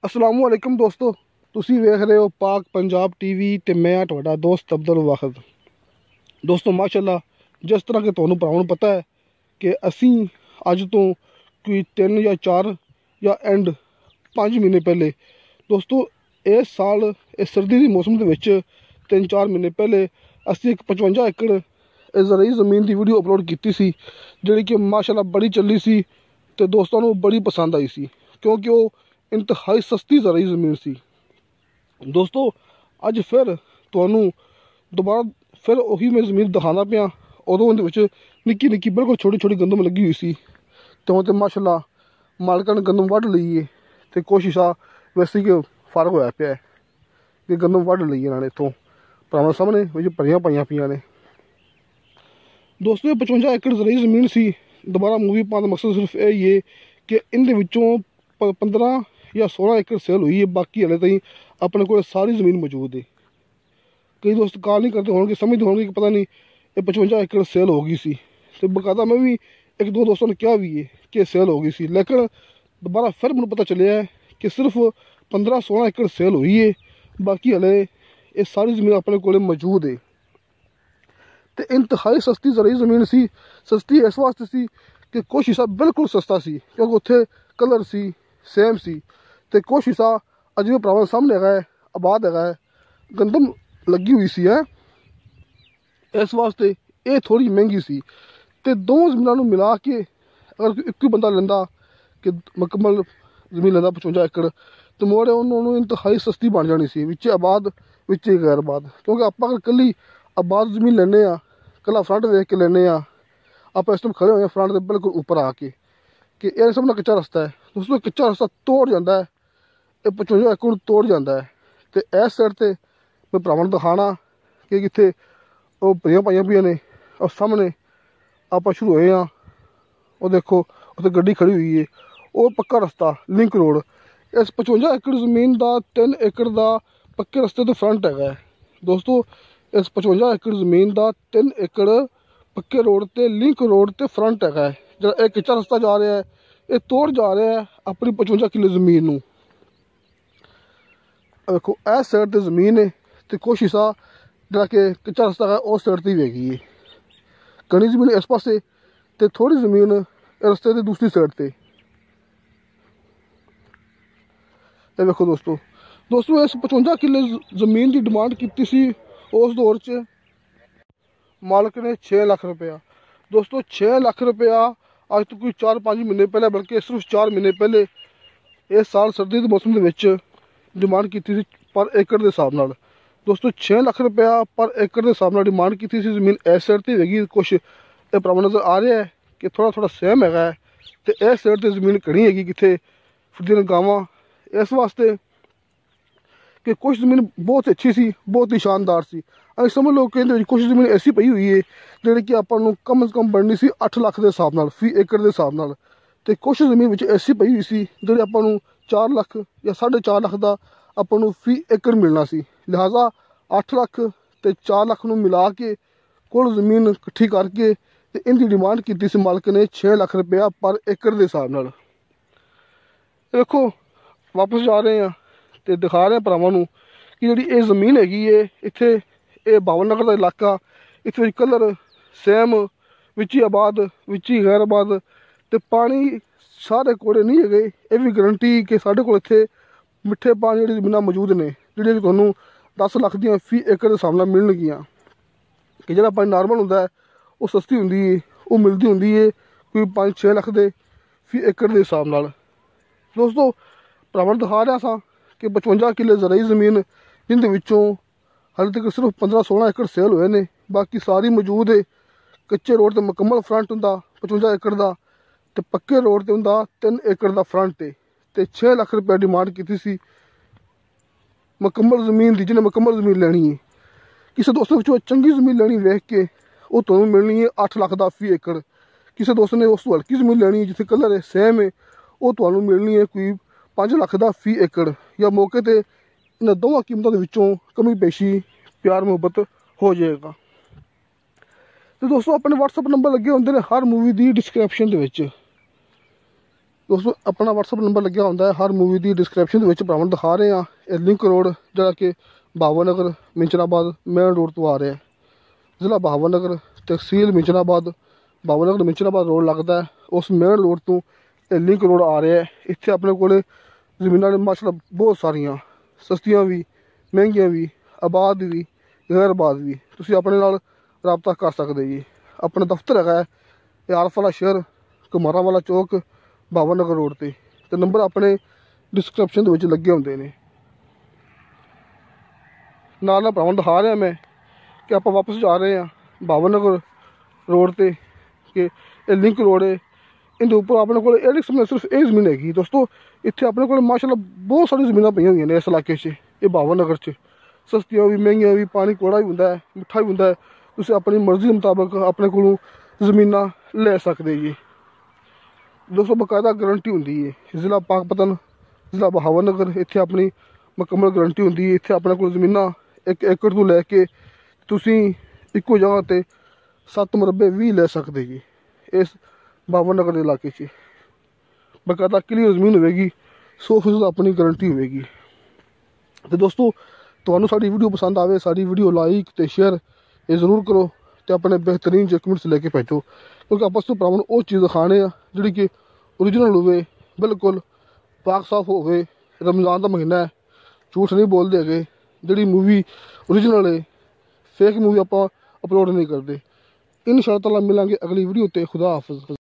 अस्सलामु अलैकुम दोस्तों, ਤੁਸੀਂ ਵੇਖ ਰਹੇ ਹੋ ਪਾਕ ਪੰਜਾਬ ਟੀਵੀ ਤੇ ਮੈਂ ਆ ਤੁਹਾਡਾ ਦੋਸਤ ਅਬਦੁਲ ਵਾਹਿਦ। ਦੋਸਤੋ ਮਾਸ਼ਾਅੱਲਾ, ਜਿਸ ਤਰ੍ਹਾਂ ਕਿ ਤੁਹਾਨੂੰ ਭਰਾਵਾਂ ਨੂੰ ਪਤਾ ਹੈ ਕਿ ਅਸੀਂ ਅੱਜ ਤੋਂ ਕੋਈ 3 ਜਾਂ 4 ਜਾਂ ਐਂਡ 5 ਮਹੀਨੇ ਪਹਿਲੇ ਦੋਸਤੋ ਇਸ ਸਾਲ ਇਸ ਸਰਦੀ ਦੇ ਮੌਸਮ ਦੇ ਵਿੱਚ 3-4 ਮਹੀਨੇ ਪਹਿਲੇ ਅਸੀਂ ਇੱਕ 55 ਏਕੜ ਜ਼ਰਈ ਜ਼ਮੀਨ ਦੀ ਵੀਡੀਓ ਅਪਲੋਡ ਕੀਤੀ ਸੀ, ਜਿਹੜੀ ਕਿ ਮਾਸ਼ਾਅੱਲਾ ਬੜੀ ਚੱਲੀ ਸੀ ਤੇ ਦੋਸਤਾਂ ਨੂੰ ਬੜੀ ਪਸੰਦ ਆਈ ਸੀ, ਕਿਉਂਕਿ ਉਹ ਇੰਤਹਾਈ ਸਸਤੀ ਜ਼ਰਈ ਜ਼ਮੀਨ ਸੀ। ਦੋਸਤੋ ਅੱਜ ਫਿਰ ਤੁਹਾਨੂੰ ਦੁਬਾਰਾ ਫਿਰ ਉਹੀ ਮੈਂ ਜ਼ਮੀਨ ਦਿਖਾਉਂਦਾ ਪਿਆ। ਉਦੋਂ ਉਹਦੇ ਵਿੱਚ ਨਿੱਕੀ ਨਿੱਕੀ ਬਿਲਕੁਲ ਛੋਟੀ ਛੋਟੀ ਗੰਦਮ ਲੱਗੀ ਹੋਈ ਸੀ ਤੇ ਹੁਣ ਤਾਂ ਮਾਸ਼ਾਅੱਲਾ ਮਾਲਕਾਂ ਨੇ ਗੰਦਮ ਵੱਢ ਲਈ ਹੈ ਤੇ ਕੋਸ਼ਿਸ਼ ਆ ਵੈਸੇ ਕਿ ਫਰਕ ਹੋਇਆ ਪਿਆ ਕਿ ਗੰਦਮ ਵੱਢ ਲਈ ਇਹਨਾਂ ਨੇ ਇੱਥੋਂ ਭਰਾਵਾਂ ਸਾਹਮਣੇ ਵਿੱਚ ਭਰੀਆਂ ਪਾਈਆਂ ਪਈਆਂ ਨੇ। ਦੋਸਤੋ ਇਹ 55 ਏਕੜ ਜ਼ਰਈ ਜ਼ਮੀਨ ਸੀ। ਦੁਬਾਰਾ ਮੂਵੀ ਪਾਉਣ ਦਾ ਮਕਸਦ ਸਿਰਫ ਇਹ ਹੀ ਹੈ ਕਿ ਇਹਦੇ ਵਿੱਚੋਂ 15 ਜਾਂ 16 ਏਕੜ ਸੇਲ ਹੋਈ ਹੈ, ਬਾਕੀ ਹਲੇ ਤਾਈਂ ਆਪਣੇ ਕੋਲ ਸਾਰੀ ਜ਼ਮੀਨ ਮੌਜੂਦ ਹੈ। ਕਈ ਦੋਸਤ ਕਾਲ ਨਹੀਂ ਕਰਦੇ ਹੋਣਗੇ, ਸਮਝਦੇ ਹੋਣਗੇ ਕਿ ਪਤਾ ਨਹੀਂ ਇਹ 55 ਏਕੜ ਸੇਲ ਹੋ ਗਈ ਸੀ ਤੇ ਬਕਾਇਦਾ ਮੈਂ ਵੀ ਇੱਕ ਦੋ ਦੋਸਤਾਂ ਨੇ ਕਿਹਾ ਵੀ ਹੈ ਕਿ ਸੇਲ ਹੋ ਗਈ ਸੀ, ਲੇਕਿਨ ਦੁਬਾਰਾ ਫਿਰ ਮੈਨੂੰ ਪਤਾ ਚੱਲਿਆ ਕਿ ਸਿਰਫ 15-16 ਏਕੜ ਸੇਲ ਹੋਈ ਹੈ, ਬਾਕੀ ਹਲੇ ਇਹ ਸਾਰੀ ਜ਼ਮੀਨ ਆਪਣੇ ਕੋਲ ਮੌਜੂਦ ਹੈ। ਤੇ ਇੰਤਹਾਈ ਸਸਤੀ ਜ਼ਰਈ ਜ਼ਮੀਨ ਸੀ। ਸਸਤੀ ਇਸ ਵਾਸਤੇ ਸੀ ਕਿ ਕੁਛ ਹਿੱਸਾ ਬਿਲਕੁਲ ਸਸਤਾ ਸੀ, ਕਿਉਂਕਿ ਉੱਥੇ ਕਲਰ ਸੀ ਸੇਮ ਸੀ ਤੇ ਕੁਛ ਹਿੱਸਾ ਅਜੇ ਵੀ ਭਰਾਵਾਂ ਸਾਹਮਣੇ ਹੈਗਾ ਹੈ, ਆਬਾਦ ਹੈਗਾ ਹੈ, ਗੰਦਮ ਲੱਗੀ ਹੋਈ ਸੀ ਹੈ। ਇਸ ਵਾਸਤੇ ਇਹ ਥੋੜ੍ਹੀ ਮਹਿੰਗੀ ਸੀ ਤੇ ਦੋ ਜ਼ਮੀਨਾਂ ਨੂੰ ਮਿਲਾ ਕੇ ਅਗਰ ਇੱਕ ਹੀ ਬੰਦਾ ਲੈਂਦਾ ਕਿ ਮੁਕੰਮਲ ਜ਼ਮੀਨ ਲੈਂਦਾ 55 ਏਕੜ ਤੇ ਮੋੜੇ ਉਹਨੂੰ ਇੰਤਹਾਈ ਸਸਤੀ ਬਣ ਜਾਣੀ ਸੀ, ਵਿੱਚ ਆਬਾਦ ਵਿੱਚ ਗੈਰ ਆਬਾਦ। ਕਿਉਂਕਿ ਆਪਾਂ ਅਗਰ ਇਕੱਲੀ ਆਬਾਦ ਜ਼ਮੀਨ ਲੈਂਦੇ ਹਾਂ, ਇਕੱਲਾ ਫਰੰਟ ਵੇਖ ਕੇ ਲੈਂਦੇ ਹਾਂ, ਆਪਾਂ ਇਸ ਟਾਈਮ ਖੜੇ ਹੋਏ ਹਾਂ ਫਰੰਟ ਦੇ ਬਿਲਕੁਲ ਉੱਪਰ ਆ ਕੇ ਕਿ ਇਹ ਸਭ ਨਾਲ ਕੱਚਾ ਰਸਤਾ ਹੈ। ਦੋਸਤੋ ਕੱਚਾ ਰਸਤਾ ਤੋੜ ਜਾਂਦਾ ਹੈ, ਇਹ 55 ਏਕੜ ਤੋੜ ਜਾਂਦਾ ਹੈ। ਤੇ ਇਸ ਸਾਈਡ 'ਤੇ ਮੈਂ ਭਰਾਵਾਂ ਨੂੰ ਦਿਖਾਉਣਾ ਕਿ ਕਿੱਥੇ ਉਹ ਭਰੀਆਂ ਪਾਈਆਂ ਪਈਆਂ ਨੇ। ਔਰ ਸਾਹਮਣੇ ਆਪਾਂ ਸ਼ੁਰੂ ਹੋਏ ਹਾਂ, ਉਹ ਦੇਖੋ ਉੱਥੇ ਗੱਡੀ ਖੜੀ ਹੋਈ ਹੈ, ਉਹ ਪੱਕਾ ਰਸਤਾ ਲਿੰਕ ਰੋਡ। ਇਸ 55 ਏਕੜ ਜ਼ਮੀਨ ਦਾ 3 ਏਕੜ ਦਾ ਪੱਕੇ ਰਸਤੇ ਤੋਂ ਫਰੰਟ ਹੈਗਾ ਹੈ। ਦੋਸਤੋ ਇਸ 55 ਏਕੜ ਜ਼ਮੀਨ ਦਾ 3 ਏਕੜ ਪੱਕੇ ਰੋਡ ਤੇ ਲਿੰਕ ਰੋਡ ਤੇ ਫਰੰਟ ਹੈਗਾ ਹੈ। ਜਿਹੜਾ ਇਹ ਕੱਚਾ ਰਸਤਾ ਜਾ ਰਿਹਾ ਹੈ, ਇਹ ਤੋੜ ਜਾ ਰਿਹਾ ਹੈ ਆਪਣੀ 55 ਕਿੱਲੇ ਜ਼ਮੀਨ ਨੂੰ। ਦੇਖੋ ਇਸ ਸਾਈਡ ਤੇ ਜ਼ਮੀਨ ਹੈ ਤੇ ਕੁਛ ਹਿੱਸਾ ਜਿਹੜਾ ਕਿ ਕੱਚਾ ਰਸਤਾ ਹੈ ਉਸ ਸਾਈਡ ਤੇ ਵੀ ਹੈਗੀ ਹੈ। ਘਣੀ ਜ਼ਮੀਨ ਇਸ ਪਾਸੇ ਤੇ ਥੋੜੀ ਜ਼ਮੀਨ ਰਸਤੇ ਦੀ ਦੂਸਰੀ ਸਾਈਡ ਤੇ। ਇਹ ਵੇਖੋ ਦੋਸਤੋ ਇਸ 55 ਕਿੱਲੇ ਜ਼ਮੀਨ ਦੀ ਡਿਮਾਂਡ ਕੀਤੀ ਸੀ ਉਸ ਦੌਰ 'ਚ ਮਾਲਕ ਨੇ 6 ਲੱਖ ਰੁਪਇਆ। ਦੋਸਤੋ 6 ਲੱਖ ਰੁਪਇਆ ਅੱਜ ਤੋਂ ਕੋਈ 4-5 ਮਹੀਨੇ ਪਹਿਲੇ, ਬਲਕਿ ਸਿਰਫ 4 ਮਹੀਨੇ ਪਹਿਲੇ ਇਸ ਸਾਲ ਸਰਦੀ ਦੇ ਮੌਸਮ ਦੇ ਵਿੱਚ ਡਿਮਾਂਡ ਕੀਤੀ ਸੀ ਪਰ ਏਕੜ ਦੇ ਹਿਸਾਬ ਨਾਲ। ਦੋਸਤੋ 6 ਲੱਖ ਰੁਪਇਆ ਪਰ ਏਕੜ ਦੇ ਹਿਸਾਬ ਨਾਲ ਡਿਮਾਂਡ ਕੀਤੀ ਸੀ। ਜ਼ਮੀਨ ਇਸ ਸਾਈਡ 'ਤੇ ਹੈਗੀ, ਕੁਛ ਇਹ ਭਰਾਵਾਂ ਨਜ਼ਰ ਆ ਰਿਹਾ ਹੈ ਕਿ ਥੋੜ੍ਹਾ ਸੇਮ ਹੈਗਾ ਹੈ ਤੇ ਇਸ ਸਾਈਡ 'ਤੇ ਜ਼ਮੀਨ ਘਣੀ ਹੈਗੀ ਕਿੱਥੇ ਫਿਰਦੀਆਂ ਗਾਵਾਂ। ਇਸ ਵਾਸਤੇ ਕਿ ਕੁਛ ਜ਼ਮੀਨ ਬਹੁਤ ਅੱਛੀ ਸੀ, ਬਹੁਤ ਹੀ ਸ਼ਾਨਦਾਰ ਸੀ। ਅਸੀਂ ਸਮਝ ਲਓ ਕਿ ਇਹਦੇ ਵਿੱਚ ਕੁਛ ਜ਼ਮੀਨ ਐਸੀ ਪਈ ਹੋਈ ਹੈ ਜਿਹੜੀ ਕਿ ਆਪਾਂ ਨੂੰ ਕਮ ਸੇ ਕਮ ਬਣਨੀ ਸੀ 8 ਲੱਖ ਦੇ ਹਿਸਾਬ ਨਾਲ, ਫੀ ਏਕੜ ਦੇ ਹਿਸਾਬ ਨਾਲ, ਤੇ ਕੁਛ ਜ਼ਮੀਨ ਵਿੱਚ ਐਸੀ ਪਈ ਹੋਈ ਸੀ ਜਿਹੜੀ ਆਪਾਂ ਨੂੰ 4 ਲੱਖ ਜਾਂ 4.5 ਲੱਖ ਦਾ ਆਪਾਂ ਨੂੰ ਫੀ ਏਕੜ ਮਿਲਣਾ ਸੀ। ਲਿਹਾਜ਼ਾ 8 ਲੱਖ ਤੇ 4 ਲੱਖ ਨੂੰ ਮਿਲਾ ਕੇ ਕੁੱਲ ਜ਼ਮੀਨ ਇਕੱਠੀ ਕਰਕੇ ਤੇ ਇਹਦੀ ਡਿਮਾਂਡ ਕੀਤੀ ਸੀ ਮਾਲਕ ਨੇ 6 ਲੱਖ ਰੁਪਇਆ ਪਰ ਏਕੜ ਦੇ ਹਿਸਾਬ ਨਾਲ। ਦੇਖੋ ਵਾਪਸ ਜਾ ਰਹੇ ਹਾਂ ਤੇ ਦਿਖਾ ਰਹੇ ਭਰਾਵਾਂ ਨੂੰ ਕਿ ਜਿਹੜੀ ਇਹ ਜ਼ਮੀਨ ਹੈਗੀ ਹੈ ਇੱਥੇ, ਇਹ ਬਾਵਨ ਨਗਰ ਦਾ ਇਲਾਕਾ, ਇੱਥੇ ਵਿੱਚ ਕਲਰ ਸੇਮ, ਵਿੱਚ ਹੀ ਆਬਾਦ ਵਿੱਚ ਹੀ ਗੈਰ ਆਬਾਦ ਤੇ ਪਾਣੀ ਸਾਰੇ ਕੋੜੇ ਨਹੀਂ ਹੈਗੇ। ਇਹ ਵੀ ਗਰੰਟੀ ਕਿ ਸਾਡੇ ਕੋਲ ਇੱਥੇ ਮਿੱਠੇ ਪਾਣੀ ਜਿਹੜੀ ਜ਼ਮੀਨਾਂ ਮੌਜੂਦ ਨੇ ਜਿਹੜੀਆਂ ਕਿ ਤੁਹਾਨੂੰ 10 ਲੱਖ ਦੀਆਂ ਫੀ ਏਕੜ ਦੇ ਹਿਸਾਬ ਨਾਲ ਮਿਲਣਗੀਆਂ। ਕਿ ਜਿਹੜਾ ਪਾਣੀ ਨਾਰਮਲ ਹੁੰਦਾ ਹੈ ਉਹ ਸਸਤੀ ਹੁੰਦੀ ਹੈ, ਉਹ ਮਿਲਦੀ ਹੁੰਦੀ ਹੈ ਕੋਈ 5-6 ਲੱਖ ਦੇ ਫੀ ਏਕੜ ਦੇ ਹਿਸਾਬ ਨਾਲ। ਦੋਸਤੋ ਭਰਾਵਾਂ ਨੂੰ ਦਿਖਾ ਰਿਹਾ ਸਾਂ ਕਿ 55 ਕਿੱਲੇ ਜ਼ਰਈ ਜ਼ਮੀਨ ਜਿਹਦੇ ਵਿੱਚੋਂ ਹਾਲੇ ਤੱਕ ਸਿਰਫ 15-16 ਏਕੜ ਸੇਲ ਹੋਏ ਨੇ, ਬਾਕੀ ਸਾਰੀ ਮੌਜੂਦ ਹੈ। ਕੱਚੇ ਰੋਡ 'ਤੇ ਮੁਕੰਮਲ ਫਰੰਟ ਹੁੰਦਾ 55 ਏਕੜ ਦਾ ਤੇ ਪੱਕੇ ਰੋਡ 'ਤੇ ਹੁੰਦਾ 3 ਏਕੜ ਦਾ ਫਰੰਟ ਤੇ 6 ਲੱਖ ਰੁਪਏ ਡਿਮਾਂਡ ਕੀਤੀ ਸੀ ਮੁਕੰਮਲ ਜ਼ਮੀਨ ਦੀ। ਜਿਹਨੇ ਮੁਕੰਮਲ ਜ਼ਮੀਨ ਲੈਣੀ ਹੈ, ਕਿਸੇ ਦੋਸਤ ਵਿੱਚੋਂ ਚੰਗੀ ਜ਼ਮੀਨ ਲੈਣੀ ਵੇਖ ਕੇ ਉਹ ਤੁਹਾਨੂੰ ਮਿਲਣੀ ਹੈ 8 ਲੱਖ ਦਾ ਫੀ ਏਕੜ। ਕਿਸੇ ਦੋਸਤ ਨੇ ਉਸ ਤੋਂ ਹਲਕੀ ਜ਼ਮੀਨ ਲੈਣੀ ਜਿੱਥੇ ਕਲਰ ਹੈ ਸੇਮ ਹੈ, ਉਹ ਤੁਹਾਨੂੰ ਮਿਲਣੀ ਹੈ ਕੋਈ 5 ਲੱਖ ਦਾ ਫੀ ਏਕੜ। ਜਾਂ ਮੌਕੇ 'ਤੇ ਇਹਨਾਂ ਦੋਵਾਂ ਕੀਮਤਾਂ ਦੇ ਵਿੱਚੋਂ ਕਮੀ ਪੇਸ਼ੀ ਪਿਆਰ ਮੁਹੱਬਤ ਹੋ ਜਾਏਗਾ। ਤੇ ਦੋਸਤੋ ਆਪਣੇ WhatsApp ਨੰਬਰ ਲੱਗੇ ਹੁੰਦੇ ਨੇ ਹਰ ਮੂਵੀ ਦੀ ਡਿਸਕ੍ਰਿਪਸ਼ਨ ਦੇ ਵਿੱਚ। ਦੋਸਤੋ अपना WhatsApp नंबर लग्या होंदा है हर मूवी की डिस्क्रिप्शन विच भरावां नूं दिखा रहे हैं। लिंक रोड जिहड़ा कि बहावनगर मिंचनाबाद मेन रोड तो आ रहा है, जिला बहावनगर तहसील मिंचनाबाद बहावनगर मिंचनाबाद रोड लगता है। उस मेन रोड तो लिंक रोड आ रहा है। इत्थे अपने कोल जमीनां ने माशाअल्लाह बहुत सारियां, सस्तियां भी महंगियां भी, आबाद भी गैर आबाद भी। तुसीं अपने नाल राबता कर सकदे जी। अपना दफ्तर है आरफ वाला शहर कुमारा वाला चौक बहावनगर रोड ते, ते नंबर अपने डिस्क्रिप्शन दे विच लगे होंदे ने। नाल भरावां दिखा रहा मैं कि आप वापस जा रहे हैं बहावनगर रोड ते कि लिंक रोड है। इनके उपर अपने को सिर्फ ये जमीन हैगी दोस्तों। इतने अपने को माशाअल्लाह बहुत सारी जमीन पई हुई ने इस इलाके ये बहावनगर सस्तियां भी महंगियां भी, पानी कौड़ा भी होंदा है, मिठा भी होंदा है। तुसीं अपनी मर्जी मुताबिक अपने को जमीनां ले सकते जी दोस्तों। बकायदा गारंटी होंदी है। जिला पाकपतन जिला बहावनगर इत्थे अपनी मुकम्मल गारंटी होंदी है। इत्थे अपने को जमीनां 1 एकड़ तो लैके तुसीं इक्को जगह ते 7 मरबे भी ले सकते जी। इस बहावनगर के इलाके बकायदा क्लीयर जमीन होगी, 100% अपनी गारंटी होगी। तो दोस्तों तुहानू साडी वीडियो पसंद आवे, साडी वीडियो लाइक तो शेयर ये जरूर करो, तो अपने बेहतरीन जो कमेंट्स लेके भेजो, क्योंकि आपस तो भरावां वो चीज़ दिखाने जी कि ओरिजिनल हो, बिल्कुल पाक साफ हो। रमज़ान का महीना है, झूठ नहीं बोलते है। जी मूवी ओरिजिनल है, फेक मूवी आप अपलोड नहीं करते। इंशाअल्लाह ताला मिलांगे अगली वीडियो ते। खुदा हाफिज़।